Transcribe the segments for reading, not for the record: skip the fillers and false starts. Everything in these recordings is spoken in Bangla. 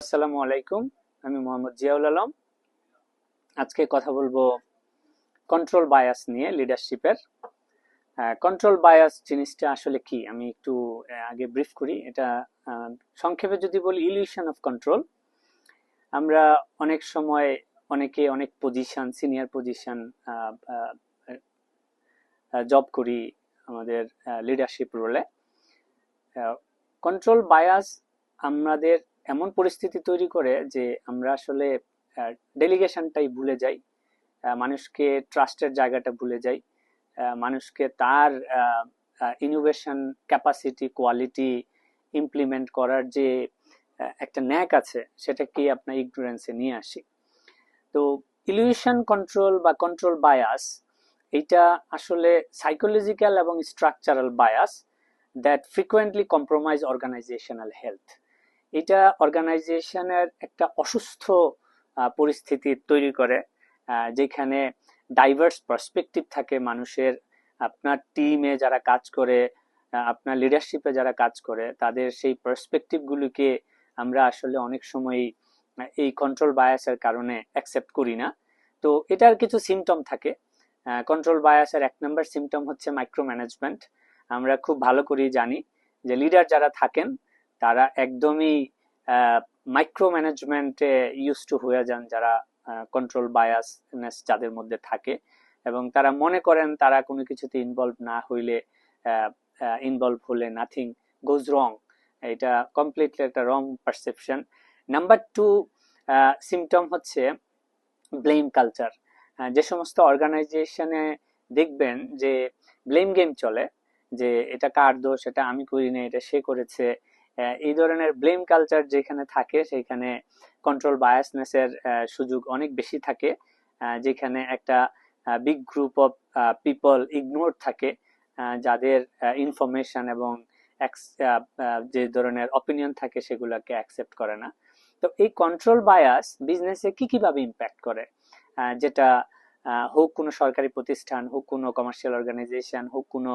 আসসালামু আলাইকুম। আমি মোহাম্মদ জিয়াউল আলম। আজকে কথা বলবো কন্ট্রোল বায়াস নিয়ে লিডারশিপের। কন্ট্রোল বায়াস জিনিসটা আসলে কি আমি একটু আগে ব্রিফ করি। এটা সংক্ষেপে যদি বলি, ইলিউশন অফ কন্ট্রোল। আমরা অনেক সময় অনেকে অনেক পজিশন, সিনিয়র পজিশন জব করি আমাদের লিডারশিপ রোলে। কন্ট্রোল বায়াস আমাদের এমন পরিস্থিতি তৈরি করে যে আমরা আসলে ডেলিগেশনটাই ভুলে যাই, মানুষকে ট্রাস্টের জায়গাটা ভুলে যাই, মানুষকে তার ইনোভেশন ক্যাপাসিটি, কোয়ালিটি ইমপ্লিমেন্ট করার যে একটা ন্যাক আছে সেটাকে আপনার ইগনোরেন্সে নিয়ে আসি। তো ইলিউশন কন্ট্রোল বা কন্ট্রোল বায়াস, এটা আসলে সাইকোলজিক্যাল এবং structural bias that frequently compromise organisational health. এটা অর্গানাইজেশনের একটা অসুস্থ পরিস্থিতি তৈরি করে, যেখানে ডাইভার্স পার্সপেক্টিভ থাকে মানুষের। আপনার টিমে যারা কাজ করে, আপনার লিডারশিপে যারা কাজ করে, তাদের সেই পার্সপেক্টিভগুলোকে আমরা আসলে অনেক সময় এই কন্ট্রোল বায়াসের কারণে অ্যাকসেপ্ট করি না। তো এটার কিছু সিমটম থাকে। কন্ট্রোল বায়াসের 1 নম্বর সিমটম হচ্ছে মাইক্রো ম্যানেজমেন্ট। আমরা খুব ভালো করেই জানি যে লিডার যারা থাকেন তারা একদমই মাইক্রো ম্যানেজমেন্টে ইউজ টু হয়ে যান, যারা কন্ট্রোল বায়াসনেস যাদের মধ্যে থাকে, এবং তারা মনে করেন তারা কোনো কিছুতে ইনভলভ না হইলে, ইনভলভ হলে নাথিং গোজ রং। এটা কমপ্লিটলি একটা রং পারসেপশন। নাম্বার 2 সিমটম হচ্ছে ব্লেম কালচার। যে সমস্ত অর্গানাইজেশনে দেখবেন যে ব্লেম গেম চলে, যে এটা কার দোষ, এটা আমি করি না, এটা সে করেছে, এই ধরনের ব্লেম কালচার যেখানে থাকে সেখানে কন্ট্রোল বায়াসনেসের সুযোগ অনেক বেশি থাকে। যেখানে একটা big group of people ignore থাকে, যাদের ইনফরমেশন এবং যে ধরনের অপিনিয়ন থাকে সেগুলোকে অ্যাকসেপ্ট করে না। তো এই কন্ট্রোল বায়াস বিজনেসে কি কিভাবে ইম্প্যাক্ট করে, যেটা হোক কোনো সরকারি প্রতিষ্ঠান, হোক কোনো কমার্শিয়াল অর্গানাইজেশন, হোক কোনো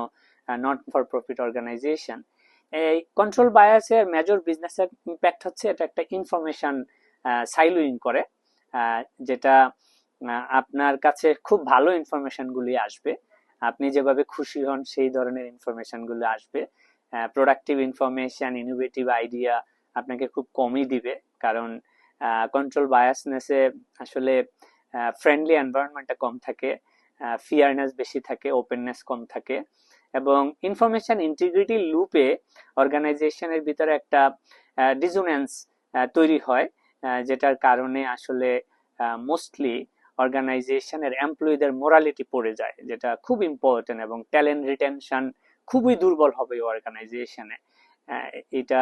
নট ফর প্রফিট অর্গানাইজেশন। এই কন্ট্রোল বায়াসের মেজর বিজনেসের ইম্প্যাক্ট হচ্ছে এটা একটা ইনফরমেশন সাইলোইং করে, যেটা আপনার কাছে খুব ভালো ইনফরমেশনগুলি আসবে, আপনি যেভাবে খুশি হন সেই ধরনের ইনফরমেশনগুলো আসবে। প্রোডাক্টিভ ইনফরমেশন, ইনোভেটিভ আইডিয়া আপনাকে খুব কমই দিবে, কারণ কন্ট্রোল বায়াসনেসে আসলে ফ্রেন্ডলি এনভায়রনমেন্টটা কম থাকে, ফিয়ারনেস বেশি থাকে, ওপেননেস কম থাকে, এবং ইনফরমেশন ইন্টিগ্রিটি লুপে অর্গানাইজেশনের ভিতরে একটা ডিসোনেন্স তৈরি হয়, যেটার কারণে আসলে মোস্টলি অর্গানাইজেশনের এমপ্লয়ীদের মোরালিটি পড়ে যায়, যেটা খুব ইম্পর্টেন্ট, এবং ট্যালেন্ট রিটেনশন খুবই দুর্বল হবে অর্গানাইজেশনে। এটা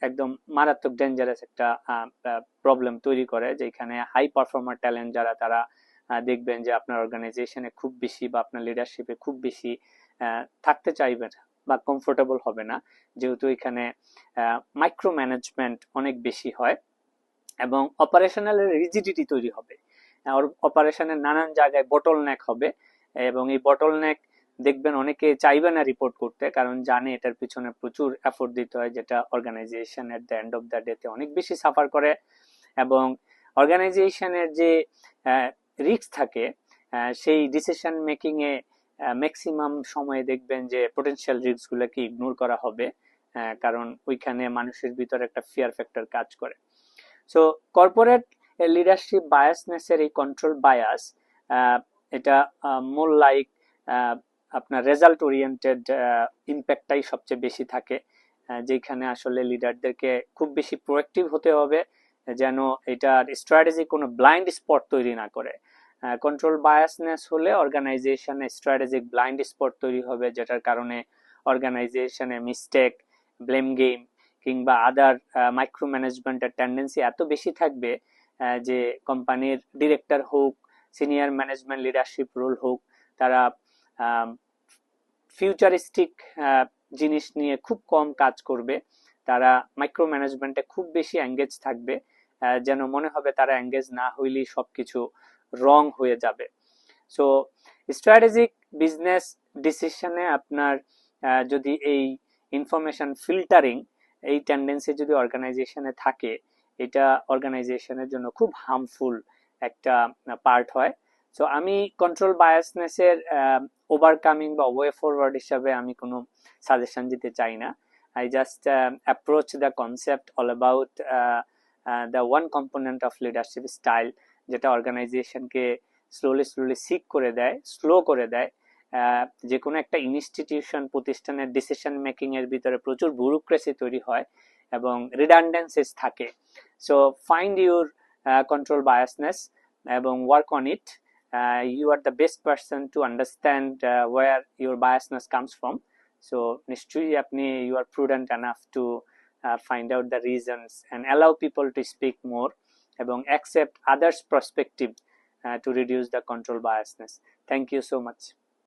একদম মারাত্মক ডেঞ্জারাস একটা প্রবলেম তৈরি করে, যেখানে হাই পারফর্মার ট্যালেন্ট যারা, তারা দেখবেন যে আপনার অর্গানাইজেশনে খুব বেশি বা আপনার লিডারশিপে খুব বেশি থাকতে চাইবে না বা কমফোর্টেবল হবে না, যেহেতু এখানে মাইক্রো ম্যানেজমেন্ট অনেক বেশি হয়, এবং অপারেশনাল রিজিডিটি তৈরি হবে। অপারেশনের নানান জায়গায় বটল নেক হবে, এবং এই বটল নেক দেখবেন অনেকে চাইবে না রিপোর্ট করতে, কারণ জানে এটার পিছনে প্রচুর এফোর্ট দিতে হয়, যেটা organisation at the end of the day তে অনেক বেশি সাফার করে। এবং অর্গানাইজেশনের যে রিস্ক থাকে, সেই ডিসিশন মেকিং এ ম্যাক্সিমাম সময়ে দেখবেন যে পোটেনশিয়াল রিস্ক গুলোকে ইগনোর করা হবে, কারণ ওইখানে মানুষের ভিতরে একটা ফিয়ার ফ্যাক্টর কাজ করে। সো কর্পোরেট লিডারশিপ বায়াসনেসের এই কন্ট্রোল বায়াস, এটা মোর লাইক আপনার রেজাল্ট ওরিয়েন্টেড ইম্প্যাক্টটাই সবচেয়ে বেশি থাকে, যেখানে আসলে লিডারদেরকে খুব বেশি প্রোঅ্যাক্টিভ হতে হবে, যেন এটার স্ট্র্যাটেজি কোনো ব্লাইন্ড স্পট তৈরি না করে। কন্ট্রোল বায়াসনেস হলে অর্গানাইজেশনে স্ট্র্যাটেজিক ব্লাইন্ড স্পট তৈরি হবে, যেটার কারণে অর্গানাইজেশনে মিস্টেক, ব্লেম গেম কিংবা আদার মাইক্রো ম্যানেজমেন্টের টেন্ডেন্সি এত বেশি থাকবে যে কোম্পানির ডিরেক্টর হোক, সিনিয়র ম্যানেজমেন্ট লিডারশিপ রোল হোক, তারা ফিউচারিস্টিক জিনিস নিয়ে খুব কম কাজ করবে, তারা মাইক্রো ম্যানেজমেন্টে খুব বেশি এঙ্গেজ থাকবে, যেন মনে হবে তারা এঙ্গেজ না হইলেই সবকিছু রং হয়ে যাবে। সো স্ট্র্যাটেজিক বিজনেস ডিসিশনে আপনার যদি এই ইনফরমেশন ফিল্টারিং এই টেন্ডেন্সি যদি অর্গানাইজেশনে থাকে, এটা অর্গানাইজেশনের জন্য খুব হার্মফুল একটা পার্ট হয়। সো আমি কন্ট্রোল বায়াসনেসের ওভারকামিং বা ওয়ে ফরওয়ার্ড হিসাবে আমি কোনো সাজেশন দিতে চাই না। I just approach the concept all about the one component of leadership style, যেটা অর্গানাইজেশনকে স্লোলি সিক করে দেয়, স্লো করে দেয়। যে কোনো একটা ইনস্টিটিউশন প্রতিষ্ঠানের ডিসিশন মেকিং এর ভিতরে প্রচুর ব্যুরোক্রেসি তৈরি হয় এবং রিডান্ডেন্সিস থাকে। So find your control biasness এবং work on it. You are the best person to understand where your biasness comes from. So নিশ্চয়ই আপনি you are prudent enough to find out the reasons and allow people to speak more এবং accept others perspective to reduce the control biasness. Thank you so much.